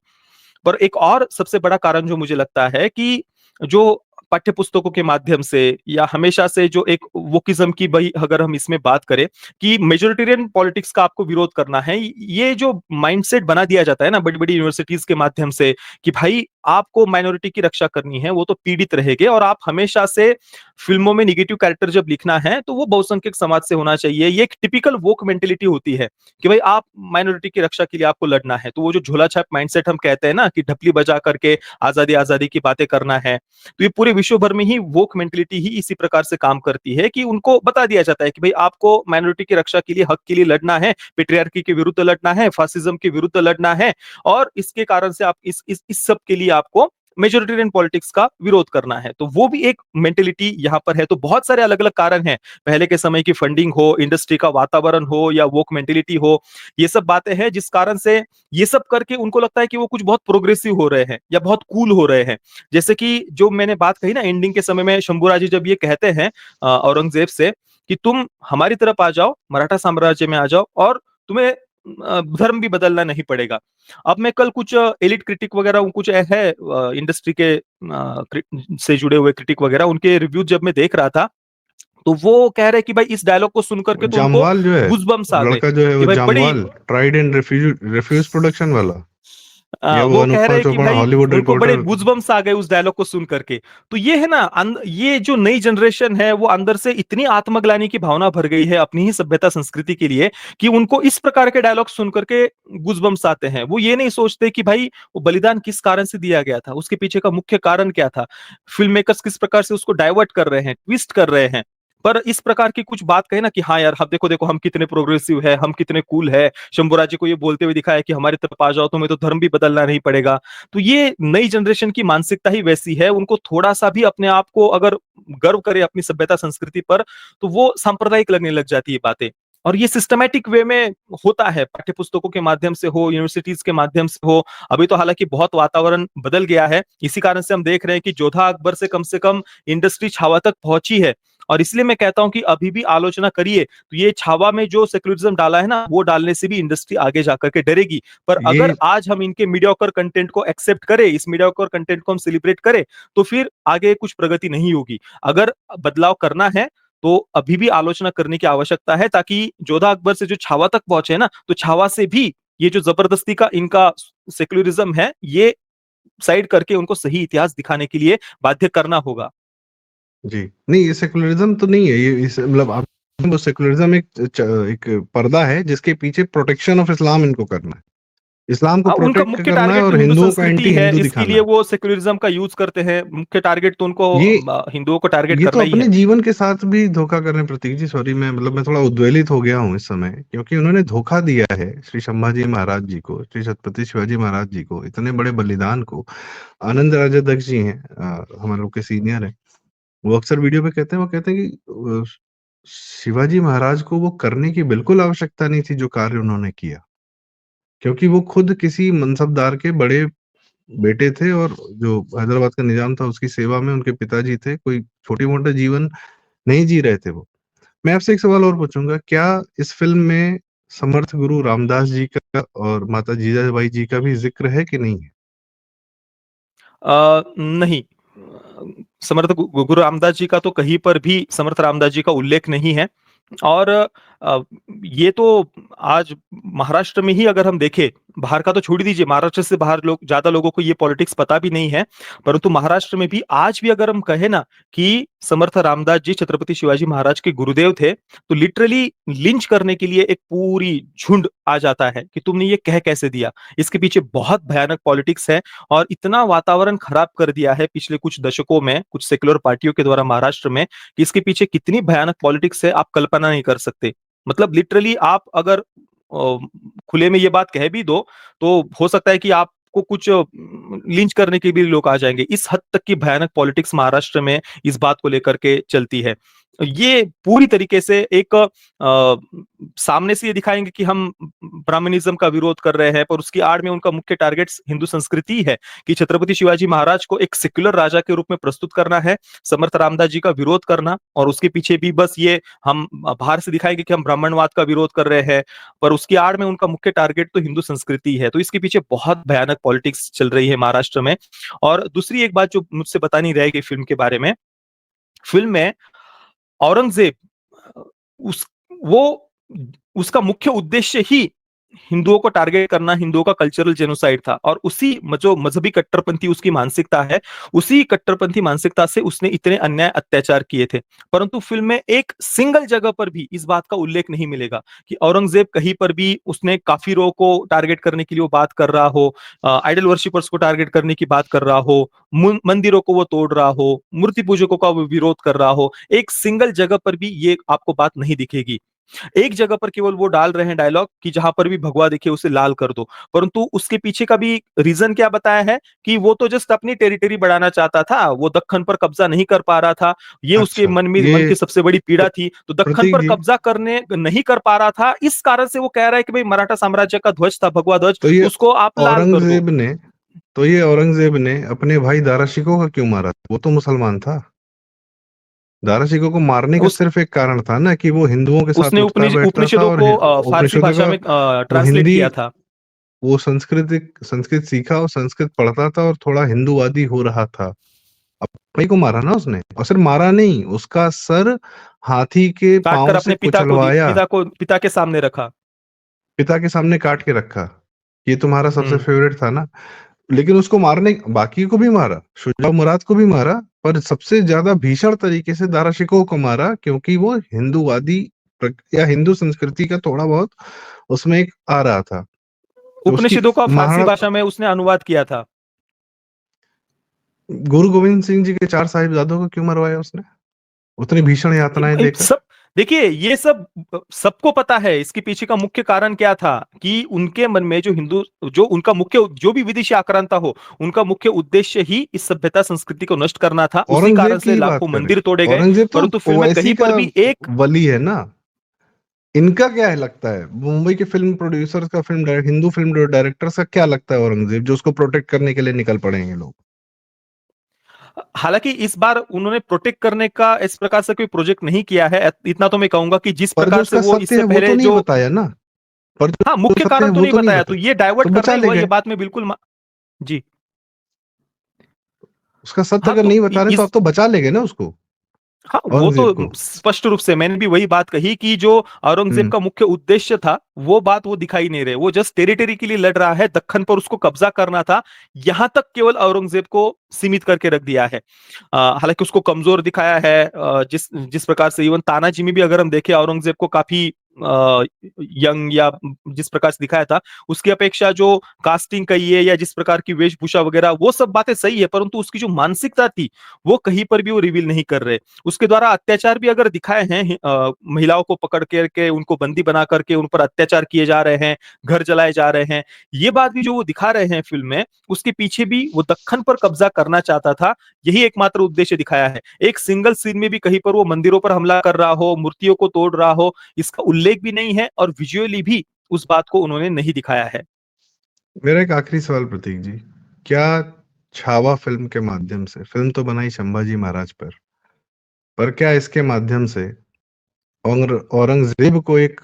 [SPEAKER 2] पर एक और सबसे बड़ा कारण जो मुझे लगता है कि जो पाठ्य पुस्तकों के माध्यम से या हमेशा से जो एक वोकिज्म की भाई अगर हम इसमें बात करें कि मेजॉरिटेरियन पॉलिटिक्स का आपको विरोध करना है, ये जो माइंडसेट बना दिया जाता है ना बड़ी-बड़ी यूनिवर्सिटीज के माध्यम से कि भाई आपको माइनॉरिटी की रक्षा करनी है, वो तो पीड़ित रहेंगे और आप हमेशा से फिल्मों में नेगेटिव कैरेक्टर जब लिखना है तो वो बहुसंख्यक समाज से होना चाहिए। ये एक टिपिकल वोक मेंटालिटी होती है कि भाई आप माइनॉरिटी की रक्षा के लिए आपको लड़ना है। तो वो जो झोला छाप माइंडसेट हम कहते हैं ना कि ढपली बजा करके आजादी आजादी की बातें करना है, तो ये पूरे विश्व भर में ही वोक मेंटालिटी ही इसी प्रकार से काम करती है कि उनको बता दिया जाता है कि भाई आपको माइनॉरिटी की रक्षा के लिए हक के लिए लड़ना है, पेट्रियार्की के विरुद्ध लड़ना है, फासिज्म के विरुद्ध लड़ना है और इसके कारण से आप इस सब के लिए आपको मेजोरिटेरियन पॉलिटिक्स का विरोध करना है। तो वो भी एक मेंटालिटी यहां पर है। तो बहुत सारे अलग अलग कारण हैं, पहले के समय की फंडिंग हो, इंडस्ट्री का वातावरण हो या वोक मेंटालिटी हो, ये सब बातें हैं जिस कारण से ये सब करके उनको लगता है कि वो कुछ बहुत प्रोग्रेसिव हो रहे हैं या बहुत कूल हो रहे हैं। जैसे कि जो मैंने बात कही ना एंडिंग के समय में शंभूराजी जब ये कहते हैं औरंगजेब से कि तुम हमारी तरफ आ जाओ, मराठा साम्राज्य में आ जाओ और तुम्हें धर्म भी बदलना नहीं पड़ेगा। अब मैं कल कुछ एलिट क्रिटिक वगैरह कुछ है इंडस्ट्री के से जुड़े हुए क्रिटिक वगैरह उनके रिव्यू जब मैं देख रहा था, तो वो कह रहे हैं कि भाई इस डायलॉग को सुन करके तो उनको
[SPEAKER 1] जामवाल जो है,
[SPEAKER 2] गूज़बम्प्स आ गए
[SPEAKER 1] लड़का जो है
[SPEAKER 2] कि
[SPEAKER 1] वो
[SPEAKER 2] भाई बड़ी
[SPEAKER 1] Jamwal, tried and refuse production वाला या वो
[SPEAKER 2] वो कह
[SPEAKER 1] अनुपमा
[SPEAKER 2] रहे हैं कि
[SPEAKER 1] चोपड़ा
[SPEAKER 2] भाई
[SPEAKER 1] हॉलीवुड
[SPEAKER 2] उनको बड़े
[SPEAKER 1] रिपोर्टर?
[SPEAKER 2] गूज़बम्प्स आ गए उस डायलॉग को सुन करके। तो ये है ना ये जो नई जनरेशन है वो अंदर से इतनी आत्मग्लानि की भावना भर गई है अपनी ही सभ्यता संस्कृति के लिए कि उनको इस प्रकार के डायलॉग सुन करके गूज़बम्प्स आते हैं। वो ये नहीं सोचते कि भाई वो बलिदान किस कारण से दिया गया था, उसके पीछे का मुख्य कारण क्या था? फ़िल्म मेकर्स किस प्रकार से उसको डाइवर्ट कर रहे हैं, ट्विस्ट कर रहे हैं। पर इस प्रकार की कुछ बात कहे ना कि हाँ यार, अब देखो-देखो हम कितने प्रोग्रेसिव है, हम कितने कूल है। शंभूराज जी को ये बोलते हुए दिखाया कि हमारी तरफ आ जाओ, तुम्हें तो धर्म भी बदलना नहीं पड़ेगा। तो ये नई जनरेशन की मानसिकता ही वैसी है, उनको थोड़ा-सा भी अपने आप को अगर गर्व करे अपनी सभ्यता संस्कृति पर, तो वो सांप्रदायिक लगने लग जाती है बातें। और ये सिस्टमैटिक वे में होता है, पाठ्य पुस्तकों के माध्यम से हो, यूनिवर्सिटीज़ के माध्यम से हो। अभी तो हालाँकि बहुत वातावरण बदल गया है। इसी कारण से हम देख रहे हैं कि जोधा अकबर से कम इंडस्ट्री छावा तक पहुँची है। और इसलिए मैं कहता हूँ कि अभी भी आलोचना करिए, तो ये छावा में जो सेक्युलरिज़्म डाला है ना, वो डालने से भी इंडस्ट्री आगे जा कर के डरेगी। पर अगर
[SPEAKER 1] ये
[SPEAKER 2] आज हम इनके मीडियोकर कंटेंट को एक्सेप्ट करें, इस मीडियोकर कंटेंट को हम सेलिब्रेट करें, तो फिर आगे कुछ प्रगति नहीं होगी। अगर बदलाव करना है, तो अभी भी आलोचना करने की आवश्यकता है ताकि जोधा अकबर से जो छावा तक पहुँचे ना, तो छावा से भी ये जो ज़बरदस्ती का इनका सेक्युलरिज़्म है, ये साइड करके उनको सही इतिहास दिखाने के लिए बाध्य करना होगा।
[SPEAKER 1] जी। नहीं, ये सेकुलरिज़्म तो नहीं है, ये इस मतलब आप वो सेकुलरिज़्म एक पर्दा है जिसके पीछे प्रोटेक्शन ऑफ इस्लाम इनको करना है। इस्लाम को
[SPEAKER 2] हाँ, उनका
[SPEAKER 1] प्रोटेक्ट
[SPEAKER 2] मुख्य
[SPEAKER 1] करना है
[SPEAKER 2] टारगेट तो
[SPEAKER 1] और
[SPEAKER 2] हिंदू
[SPEAKER 1] हिंदुओं को
[SPEAKER 2] संस्कृति
[SPEAKER 1] एंटी
[SPEAKER 2] है,
[SPEAKER 1] हिंदू
[SPEAKER 2] इसके
[SPEAKER 1] दिखाना
[SPEAKER 2] लिए
[SPEAKER 1] है।
[SPEAKER 2] वो सेक्युलरिज्म का यूज करते हैं। मुख्य टारगेट तो उनको
[SPEAKER 1] ये
[SPEAKER 2] हिंदुओं को टारगेट
[SPEAKER 1] ये तो
[SPEAKER 2] करना ही
[SPEAKER 1] अपने
[SPEAKER 2] है।
[SPEAKER 1] जीवन के साथ भी धोखा कर रहे हैं प्रतीक जी, सॉरी मैं मतलब मैं थोड़ा उद्वेलित हो गया हूँ इस समय, क्योंकि उन्होंने धोखा दिया है श्री संभाजी महाराज जी को, श्री छत्रपति शिवाजी महाराज जी को, इतने बड़े बलिदान को। आनंद राजा दक्ष जी हैं, हमारे लोग के सीनियर हैं। वो अक्सर वीडियो पे कहते हैं, वो कहते हैं कि शिवाजी महाराज को वो करने की बिल्कुल आवश्यकता नहीं थी जो कार्य उन्होंने किया, क्योंकि वो खुद किसी मनसबदार के बड़े बेटे थे और जो हैदराबाद का निजाम था उसकी सेवा में उनके पिताजी थे, कोई छोटी-मोटा जीवन नहीं जी रहे थे वो। मैं आपसे एक सवाल और पूछूँगा, क्या इस फ़िल्म में समर्थ गुरु रामदास जी का और माता जीजाबाई जी का भी ज़िक्र है कि नहीं है?
[SPEAKER 2] नहीं। समर्थ गुरु रामदास जी का तो कहीं पर भी समर्थ रामदास जी का उल्लेख नहीं है। और अ, ये तो आज महाराष्ट्र में ही अगर हम देखें, बाहर का तो छोड़ ही दीजिए, महाराष्ट्र से बाहर लोग ज्यादा लोगों को ये पॉलिटिक्स पता भी नहीं है। परंतु महाराष्ट्र में भी आज भी अगर हम कहें ना कि समर्थ रामदास जी छत्रपति शिवाजी महाराज के गुरुदेव थे, तो लिटरली लिंच करने के लिए एक पूरी झुंड आ जाता है कि तुमने ये कह कैसे दिया। इसके पीछे बहुत भयानक पॉलिटिक्स है और इतना वातावरण खराब कर दिया है पिछले कुछ दशकों में कुछ सेक्युलर पार्टियों के द्वारा महाराष्ट्र में, कि इसके पीछे कितनी भयानक पॉलिटिक्स है आप कल्पना नहीं कर सकते। मतलब लिटरली आप अगर खुले में ये बात कह भी दो, तो हो सकता है कि आपको कुछ लिंच करने के भी लोग आ जाएंगे। इस हद तक की भयानक पॉलिटिक्स महाराष्ट्र में इस बात को लेकर के चलती है। ये पूरी तरीके से एक सामने से ये दिखाएंगे कि हम ब्राह्मणिज्म का विरोध कर रहे हैं, पर उसकी आड़ में उनका मुख्य टारगेट हिंदू संस्कृति है कि छत्रपति शिवाजी महाराज को एक सेक्युलर राजा के रूप में प्रस्तुत करना है, समर्थ रामदास जी का विरोध करना, और उसके पीछे भी बस ये हम बाहर से दिखाएंगे कि हम ब्राह्मणवाद का विरोध कर रहे हैं, पर उसकी आड़ में उनका मुख्य टारगेट तो हिंदू संस्कृति है। तो इसके पीछे बहुत भयानक पॉलिटिक्स चल रही है महाराष्ट्र में। और दूसरी एक बात जो मुझसे बतानी रहेगी फिल्म के बारे में, फिल्म में औरंगजेब उस वो उसका मुख्य उद्देश्य ही हिंदुओं को टारगेट करना, हिंदुओं का कल्चरल जेनोसाइड था, और उसी जो मजहबी कट्टरपंथी उसकी मानसिकता है, उसी कट्टरपंथी मानसिकता से उसने इतने अन्याय अत्याचार किए थे। परंतु फिल्म में एक सिंगल जगह पर भी इस बात का उल्लेख नहीं मिलेगा कि औरंगजेब कहीं पर भी उसने काफिरों को टारगेट करने के लिए वो बात कर रहा हो, आइडल वर्शिपर्स को टारगेट करने की बात कर रहा हो, मंदिरों को वो तोड़ रहा हो, मूर्ति पूजकों का वो विरोध कर रहा हो। एक सिंगल जगह पर भी ये आपको बात नहीं दिखेगी। एक जगह पर केवल वो डाल रहे हैं डायलॉग कि जहां पर भी भगवा दिखे उसे लाल कर दो, परंतु उसके पीछे का भी रीजन क्या बताया है कि वो तो जस्ट अपनी टेरिटरी बढ़ाना चाहता था, वो दक्कन पर कब्जा नहीं कर पा रहा था, ये उसके
[SPEAKER 1] अच्छा,
[SPEAKER 2] मन की सबसे बड़ी
[SPEAKER 1] प्र
[SPEAKER 2] पीड़ा थी, तो दक्कन
[SPEAKER 1] प्रतीक
[SPEAKER 2] पर
[SPEAKER 1] जी,
[SPEAKER 2] कब्जा करने नहीं कर पा रहा था, इस कारण से वो कह रहा है कि भाई मराठा साम्राज्य का ध्वज था, भगवा ध्वज,
[SPEAKER 1] तो ये
[SPEAKER 2] उसको आप लाल कर दो।
[SPEAKER 1] औरंगज़ेब ने अपने भाई दारा शिकोह को क्यों मारा? वो तो मुसलमान था। दारा शिकोह को मारने का
[SPEAKER 2] उस
[SPEAKER 1] सिर्फ एक कारण था ना कि वो हिंदुओं के साथ
[SPEAKER 2] उसने
[SPEAKER 1] उठता बैठता था
[SPEAKER 2] उपनिषदों
[SPEAKER 1] और
[SPEAKER 2] को फारसी
[SPEAKER 1] उपनिषदों
[SPEAKER 2] भाषा
[SPEAKER 1] का
[SPEAKER 2] में
[SPEAKER 1] वो
[SPEAKER 2] ट्रांसलेट
[SPEAKER 1] हिंदी
[SPEAKER 2] किया था।
[SPEAKER 1] वो संस्कृत सीखा और संस्कृत पढ़ता था और थोड़ा हिंदूवादी हो रहा था। अपने को मारा ना उसने, और सिर्फ मारा नहीं, उसका सर हाथी के
[SPEAKER 2] काटकर
[SPEAKER 1] पांव से
[SPEAKER 2] अपने
[SPEAKER 1] कुचलवाया,
[SPEAKER 2] पिता के सामने रखा।
[SPEAKER 1] पिता के सामने काट के रखा। ये तुम्हारा सबसे
[SPEAKER 2] हम्म।
[SPEAKER 1] फेवरेट था ना। लेकिन उसको मारने बाकी को भी मारा, शुजा मुराद को भी मारा, पर सबसे ज्यादा भीषण तरीके से दारा शिकोह को मारा, क्योंकि वो हिंदूवादी या हिंदू संस्कृति का थोड़ा बहुत उसमें एक आ रहा था। तो उसकी
[SPEAKER 2] उपनिषदों का फारसी
[SPEAKER 1] महाराणा
[SPEAKER 2] भाषा में उसने अनुवाद किया था।
[SPEAKER 1] गुरु गोविंद सिंह जी के 4 साहिबजादों को क्यों मरवाया उसने? उतनी भीषण यातनाएं देकर?
[SPEAKER 2] सब देखिए, ये सब सबको पता है इसके पीछे का मुख्य कारण क्या था, कि उनके मन में जो हिंदू, जो उनका मुख्य, जो भी विदेशी आक्रांता हो, उनका मुख्य उद्देश्य ही इस सभ्यता संस्कृति को नष्ट करना था। उसी
[SPEAKER 1] औरंगजेब
[SPEAKER 2] कारण
[SPEAKER 1] की
[SPEAKER 2] से
[SPEAKER 1] ही बात
[SPEAKER 2] लाखों
[SPEAKER 1] करें,
[SPEAKER 2] मंदिर तोड़े गए,
[SPEAKER 1] औरंगजेब तो
[SPEAKER 2] परंतु फिल्म में
[SPEAKER 1] ओवैसी
[SPEAKER 2] कहीं
[SPEAKER 1] का
[SPEAKER 2] पर भी एक
[SPEAKER 1] वली है ना। इनका क्या है लगता है, मुंबई के फिल्म प्रोड्यूसर्स का, हिंदू फिल्म डायरेक्टर्स का क्या लगता है औरंगजेब जो उसको प्रोटेक्ट करने के लिए निकल पड़े हैं ये लोग?
[SPEAKER 2] हालांकि इस बार उन्होंने प्रोटेक्ट करने का इस प्रकार से कोई प्रोजेक्ट नहीं किया है। इतना तो मैं कहूंगा कि जिस
[SPEAKER 1] पर जो
[SPEAKER 2] प्रकार से
[SPEAKER 1] उसका
[SPEAKER 2] वो
[SPEAKER 1] सत्य
[SPEAKER 2] इससे
[SPEAKER 1] है वो तो
[SPEAKER 2] पहले
[SPEAKER 1] नहीं
[SPEAKER 2] जो,
[SPEAKER 1] बताया ना, पर
[SPEAKER 2] हाँ,
[SPEAKER 1] जो
[SPEAKER 2] मुख्य
[SPEAKER 1] सत्य है
[SPEAKER 2] कारण तो
[SPEAKER 1] वो
[SPEAKER 2] नहीं
[SPEAKER 1] तो नहीं
[SPEAKER 2] बताया, तो
[SPEAKER 1] बताया,
[SPEAKER 2] ये
[SPEAKER 1] तो
[SPEAKER 2] डाइवर्ट कर
[SPEAKER 1] बचा
[SPEAKER 2] रहे हैं,
[SPEAKER 1] ले
[SPEAKER 2] वह ये
[SPEAKER 1] गए।
[SPEAKER 2] बात में बिल्कुल जी।
[SPEAKER 1] उसका सत्य
[SPEAKER 2] हाँ,
[SPEAKER 1] अगर
[SPEAKER 2] तो
[SPEAKER 1] नहीं बता रहे तो
[SPEAKER 2] इस
[SPEAKER 1] आप तो बचा ले गए ना उसको।
[SPEAKER 2] हाँ, वो
[SPEAKER 1] औरंगज़ेब
[SPEAKER 2] तो
[SPEAKER 1] को।
[SPEAKER 2] स्पष्ट रूप से मैंने भी वही बात कही कि जो औरंगज़ेब
[SPEAKER 1] हुँ।
[SPEAKER 2] का मुख्य उद्देश्य था, वो बात वो दिखा ही नहीं रहे। वो जस्ट टेरिटरी के लिए लड़ रहा है, दक्खन पर उसको कब्ज़ा करना था, यहाँ तक केवल औरंगज़ेब को सीमित करके रख दिया है। हालाँकि उसको कमज़ोर दिखाया है, जिस जिस प्रकार से इवन तानाजी में भी अगर हम देखें औरंगज़ेब को काफ़ी अ, यंग या जिस प्रकार से दिखाया था, उसकी अपेक्षा जो कास्टिंग कहिए या जिस प्रकार की वेशभूषा वगैरह, वो सब बातें सही है, परंतु उसकी जो मानसिकता थी, वो कहीं पर भी वो रिवील नहीं कर रहे। उसके द्वारा अत्याचार भी अगर दिखाए हैं, महिलाओं को पकड़ के उनको बंदी बना करके उन पर अत्याचार किए जा रहे हैं, घर जलाए जा रहे हैं। ये बात भी जो वो दिखा रहे हैं फ़िल्म में, उसके पीछे भी वो दक्खन पर कब्ज़ा करना चाहता था, यही एकमात्र उद्देश्य दिखाया है। एक सिंगल सीन में भी कहीं पर वो मंदिरों पर हमला कर रहा हो, मूर्तियों को तोड़ रहा हो, इसका उल्लेख भी नहीं है और विज़ुअली भी उस बात को उन्होंने नहीं दिखाया है।
[SPEAKER 1] मेरा एक आखिरी सवाल प्रतीक जी, क्या छावा फ़िल्म के माध्यम से फ़िल्म तो बनाई संभाजी महाराज पर क्या इसके माध्यम से औरंगज़ेब को एक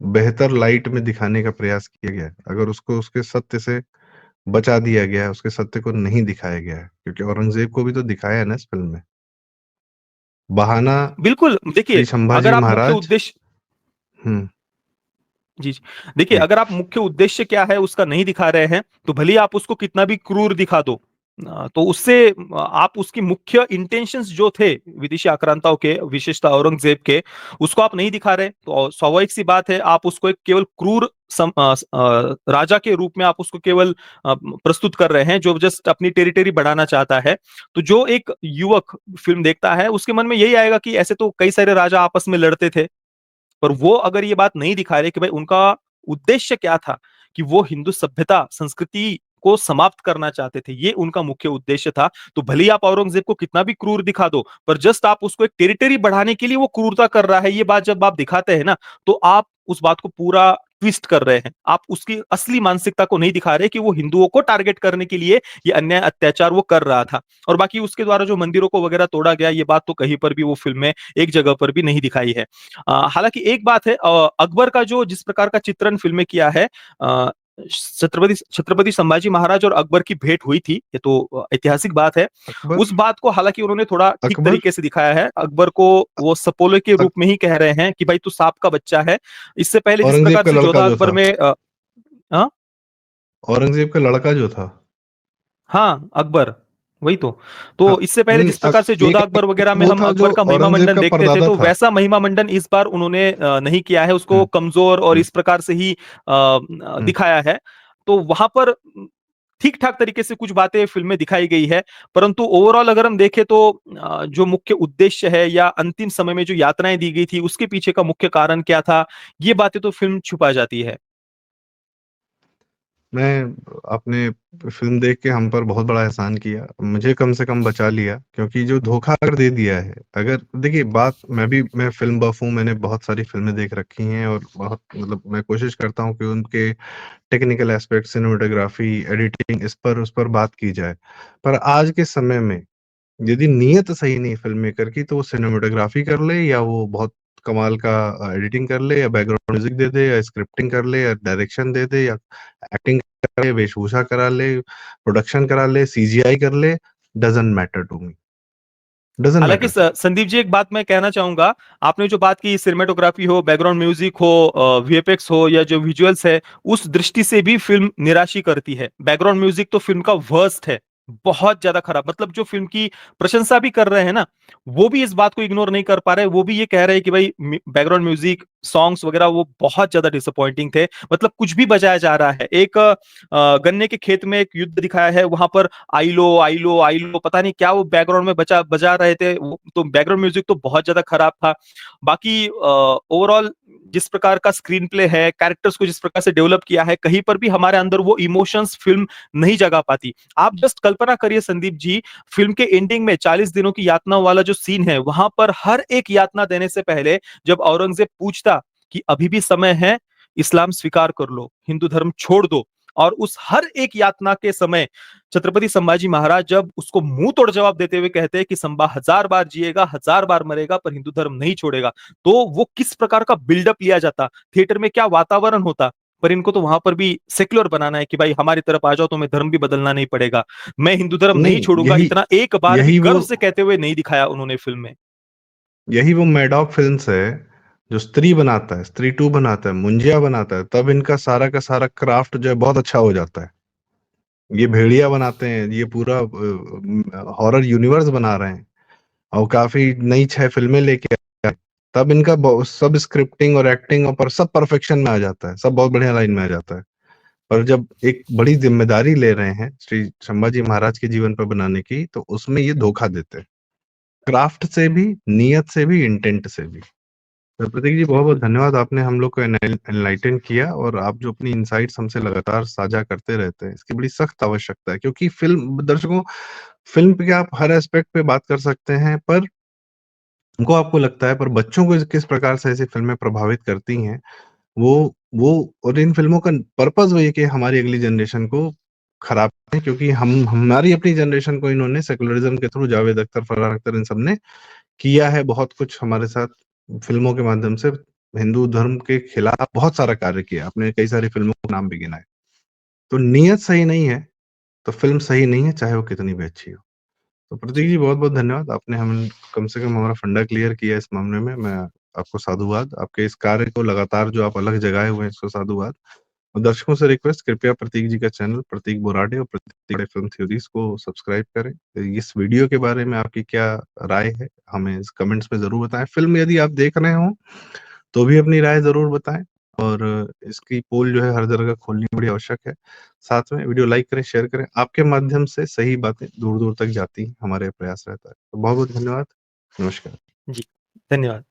[SPEAKER 1] बेहतर लाइट में दिखाने का प्रयास किया गया है? अगर उसको उसके सत्य से बचा दिया गया है, उसके सत्य को नहीं दिखाया गया है, क्योंकि औरंगज़ेब को भी तो दिखाया है ना इस फ़िल्म में। बहाना
[SPEAKER 2] बिल्कुल, देखिए
[SPEAKER 1] श्री संभाजी
[SPEAKER 2] अगर आप मुख्य
[SPEAKER 1] महाराज।
[SPEAKER 2] उद्देश्य
[SPEAKER 1] हुँ,
[SPEAKER 2] जी, जी। देखिए,
[SPEAKER 1] जी।
[SPEAKER 2] अगर आप मुख्य उद्देश्य क्या है उसका नहीं दिखा रहे हैं, तो भले ही आप उसको कितना भी क्रूर दिखा दो। तो उससे आप उसकी मुख्य इंटेंशंस जो थे विदेशी आक्रांताओं के, विशेषतः औरंगज़ेब के, उसको आप नहीं दिखा रहे, तो स्वाभाविक सी बात है आप उसको एक केवल क्रूर राजा के रूप में आप उसको केवल प्रस्तुत कर रहे हैं, जो जस्ट अपनी टेरिटरी बढ़ाना चाहता है। तो जो एक युवक फ़िल्म देखता है, उसके मन में यही आएगा कि ऐसे तो कई सारे राजा आपस में लड़ते थे। पर वो अगर ये बात नहीं दिखा रहे कि भाई उनका उद्देश्य क्या था, कि वो हिंदू सभ्यता, संस्कृति को समाप्त करना चाहते थे, ये उनका मुख्य उद्देश्य था। तो भले ही आप औरंगज़ेब को कितना भी क्रूर दिखा दो, पर जस्ट आप उसको एक टेरिटरी बढ़ाने के लिए वो क्रूरता कर रहा है, ये बात जब आप दिखाते हैं ना, तो आप उस बात को पूरा ट्विस्ट कर रहे हैं। आप उसकी असली मानसिकता को नहीं दिखा रहे कि वो हिंदुओं को टारगेट करने के लिए ये अन्याय, अत्याचार वो कर रहा था। और बाकी उसके द्वारा जो मंदिरों को वगैरह तोड़ा गया, ये बात तो कहीं पर भी वो फ़िल्म में एक जगह पर भी नहीं दिखाई है। हालाँकि एक बात है, अकबर का जो जिस प्रकार का चित्रण फ़िल्म में किया है, अ, छत्रपति छत्रपति संभाजी महाराज और अकबर की भेंट हुई थी, ये तो ऐतिहासिक बात है।
[SPEAKER 1] अकबर
[SPEAKER 2] उस बात को हालाँकि उन्होंने थोड़ा ठीक
[SPEAKER 1] अकबर
[SPEAKER 2] तरीके से दिखाया है। अकबर को वो सपोले के
[SPEAKER 1] अक
[SPEAKER 2] रूप में ही कह रहे हैं कि भाई तू सांप का बच्चा है। इससे पहले जिस
[SPEAKER 1] औरंगज़ेब
[SPEAKER 2] प्रकार
[SPEAKER 1] का
[SPEAKER 2] से
[SPEAKER 1] लड़का
[SPEAKER 2] जोधा
[SPEAKER 1] जो
[SPEAKER 2] अकबर
[SPEAKER 1] था
[SPEAKER 2] में हाँ?
[SPEAKER 1] औरंगज़ेब का लड़का जो था।
[SPEAKER 2] हाँ, अकबर, वही तो।
[SPEAKER 1] हाँ,
[SPEAKER 2] तो इससे पहले
[SPEAKER 1] नहीं
[SPEAKER 2] जिस प्रकार से जोधा
[SPEAKER 1] एक
[SPEAKER 2] अकबर वगैरह में
[SPEAKER 1] वो
[SPEAKER 2] हम
[SPEAKER 1] था जो
[SPEAKER 2] अकबर का महिमा
[SPEAKER 1] औरंगज़ेब
[SPEAKER 2] मंडन
[SPEAKER 1] का
[SPEAKER 2] देखते थे,
[SPEAKER 1] परदादा
[SPEAKER 2] तो
[SPEAKER 1] था।
[SPEAKER 2] वैसा महिमा मंडन इस बार उन्होंने नहीं किया है, उसको
[SPEAKER 1] हुँ,
[SPEAKER 2] कमज़ोर और
[SPEAKER 1] हुँ,
[SPEAKER 2] इस प्रकार से ही
[SPEAKER 1] हुँ।
[SPEAKER 2] दिखाया है। तो वहाँ पर ठीक-ठाक तरीके से कुछ बातें फ़िल्म में दिखाई गई है, परंतु ओवरऑल अगर हम देखें तो जो मुख्य उद्देश्य है या अंतिम समय में जो यातनाएँ दी गई थी, उसके पीछे का मुख्य कारण क्या था, ये बातें तो फ़िल्म छुपा जाती है।
[SPEAKER 1] मैं आपने फ़िल्म देख के हम पर बहुत बड़ा एहसान किया। मुझे कम से कम बचा लिया, क्योंकि जो धोखा अगर दे दिया है, अगर देखिए बात मैं फ़िल्म बफ़ हूँ, मैंने बहुत सारी फ़िल्में देख रखी हैं और बहुत मतलब मैं कोशिश करता हूँ कि उनके टेक्निकल एस्पेक्ट, सिनेमेटोग्राफ़ी, एडिटिंग उस पर बात की जाए। पर आज के समय में यदि नीयत सही नहीं फ़िल्म मेकर की, तो वो सिनेमेटोग्राफ़ी कर ले या वो बहुत कमाल का एडिटिंग कर ले या बैकग्राउंड म्यूज़िक दे दे या स्क्रिप्टिंग कर ले या डायरेक्शन दे दे या एक्टिंग करे, वेशभूषा करा ले, प्रोडक्शन करा ले, सीजीआई कर ले, doesn't matter to me, doesn't
[SPEAKER 2] हालाँकि
[SPEAKER 1] matter to me.
[SPEAKER 2] Sandeep ji एक बात मैं कहना चाहूँगा, आपने जो बात की सिनेमैटोग्राफी हो, बैकग्राउंड म्यूज़िक हो, वीएफएक्स हो या जो विजुअल्स है, उस दृष्टि से भी फ़िल्म निराश ही करती है। बैकग्राउंड म्यूज़िक तो फ़िल्म का वर्स्ट है, बहुत ज़्यादा खराब, मतलब जो फ़िल्म की प्रशंसा भी कर रहे हैं ना, वो भी इस बात को इग्नोर नहीं कर पा रहे, वो भी ये कह रहे हैं कि भाई बैकग्राउंड म्यूज़िक, सॉन्ग्स वगैरह वो बहुत ज़्यादा डिसअपॉइंटिंग थे। मतलब कुछ भी बजाया जा रहा है। एक गन्ने के खेत में एक युद्ध दिखाया है, वहाँ पर आइलो, आइलो, आइलो पता नहीं क्या वो बैकग्राउंड में बजा बजा रहे थे, वो तो बैकग्राउंड म्यूज़िक तो बहुत ज़्यादा खराब था। बाकी ओवरऑल जिस प्रकार का स्क्रीन प्ले है, कैरेक्टर्स को जिस प्रकार से डेवलप किया है, कहीं पर भी हमारे अंदर वो इमोशंस फ़िल्म नहीं जगा पाती। आप जस्ट कल्पना करिए संदीप जी, फ़िल्म के एंडिंग में 40 दिनों की यातना वाला जो सीन है, वहाँ पर हर एक यातना देने से पहले जब औरंगज़ेब पूछता कि अभी भी समय है, इस्लाम स्वीकार कर लो, हिंदू धर्म छोड़ दो, और उस हर एक यातना के समय छत्रपति संभाजी महाराज जब उसको मुंह तोड़ जवाब देते हुए कहते हैं कि संभा 1000 बार जिएगा, 1000 बार मरेगा, पर हिंदू धर्म नहीं छोड़ेगा, तो वो किस प्रकार का बिल्डअप लिया जाता, थिएटर में क्या वातावरण होता। पर इनको तो वहां पर भी सेक्युलर बनाना है कि भाई हमारी तरफ आ जाओ, तुम्हें धर्म भी बदलना नहीं पड़ेगा, मैं हिंदू धर्म नहीं
[SPEAKER 1] नहीं,
[SPEAKER 2] छोड़ूंगा,
[SPEAKER 1] यही
[SPEAKER 2] इतना एक बार भी
[SPEAKER 1] यही वो
[SPEAKER 2] गर्व से कहते हुए नहीं दिखाया उन्होंने फिल्म में।
[SPEAKER 1] यही वो मैडॉक फ़िल्म्स है, जो स्त्री बनाता है, स्त्री 2 बनाता है, मुंजिया बनाता है, तब इनका सारा का सारा क्राफ्ट जो है बहुत अच्छा हो जाता है। ये भेड़िया बनाते हैं, ये पूरा हॉरर यूनिवर्स बना रहे हैं और काफ़ी नई 6 फ़िल्में लेके आए, तब इनका सब स्क्रिप्टिंग और एक्टिंग और पर सब परफेक्शन में आ जाता है, सब बहुत बढ़िया लाइन में आ जाता है। और जब एक बड़ी ज़िम्मेदारी ले रहे हैं, श्री संभाजी महाराज के जीवन पर बनाने की, तो उसमें ये धोखा देते हैं। क्राफ्ट से भी, नियत से भी, इंटेंट से भी। तो प्रतीक जी बहुत-बहुत धन्यवाद, आपने हम लोग को एनलाइटन किया और आप जो अपनी इनसाइट्स हमसे लगातार साझा करते रहते हैं, इसकी बड़ी सख्त आवश्यकता है, क्योंकि फ़िल्म पे आप हर एस्पेक्ट पे बात कर सकते हैं, पर हमको आपको लगता है, पर बच्चों को किस प्रकार से ऐसी फ़िल्में प्रभावित करती हैं, वो और इन फ़िल्मों का पर्पज़ वही है कि हमारी अगली जनरेशन को खराब करें, क्योंकि हम हमारी अपनी जनरेशन को इन्होंने सेक्युलरिज़्म के थ्रू जावेद अख्तर, फरहान अख्तर इन सब ने किया है बहुत कुछ हमारे साथ फ़िल्मों के माध्यम से। हिंदू धर्म के खिलाफ बहुत सारा कार्य किया। आपने कई सारी फ़िल्मों के नाम भी गिनाए। तो नीयत सही नहीं है, तो फ़िल्म सही नहीं है, चाहे वो कितनी भी अच्छी हो। तो प्रतीक
[SPEAKER 2] जी,
[SPEAKER 1] जी बहुत-बहुत धन्यवाद। आपने हम कम से कम हमारा फंडा क्लियर किया इस मामले में। मैं आपको साधुवाद। आपके इस कार्य को लगातार जो आप अलग जगाए हुए हैं, इसको साधुवाद। और दर्शकों से रिक्वेस्ट, कृपया प्रतीक जी का चैनल प्रतीक बोराडे और प्रतीक फिल्म थ्योरीज को सब्सक्राइब करें। इस वीडियो के बारे में आपकी क्या राय है, हमें इस कमेंट्स में ज़रूर बताएँ। फ़िल्म यदि आप देख रहे हों, तो भी अपनी राय ज़रूर बताएँ और इसकी पोल जो है हर जगह खोलनी बड़ी आवश्यक है। साथ में वीडियो लाइक करें, शेयर करें। आपके माध्यम से सही बातें दूर-दूर तक जाती हैं, हमारा ये प्रयास रहता है। तो बहुत-बहुत धन्यवाद। नमस्कार।
[SPEAKER 2] जी, धन्यवाद।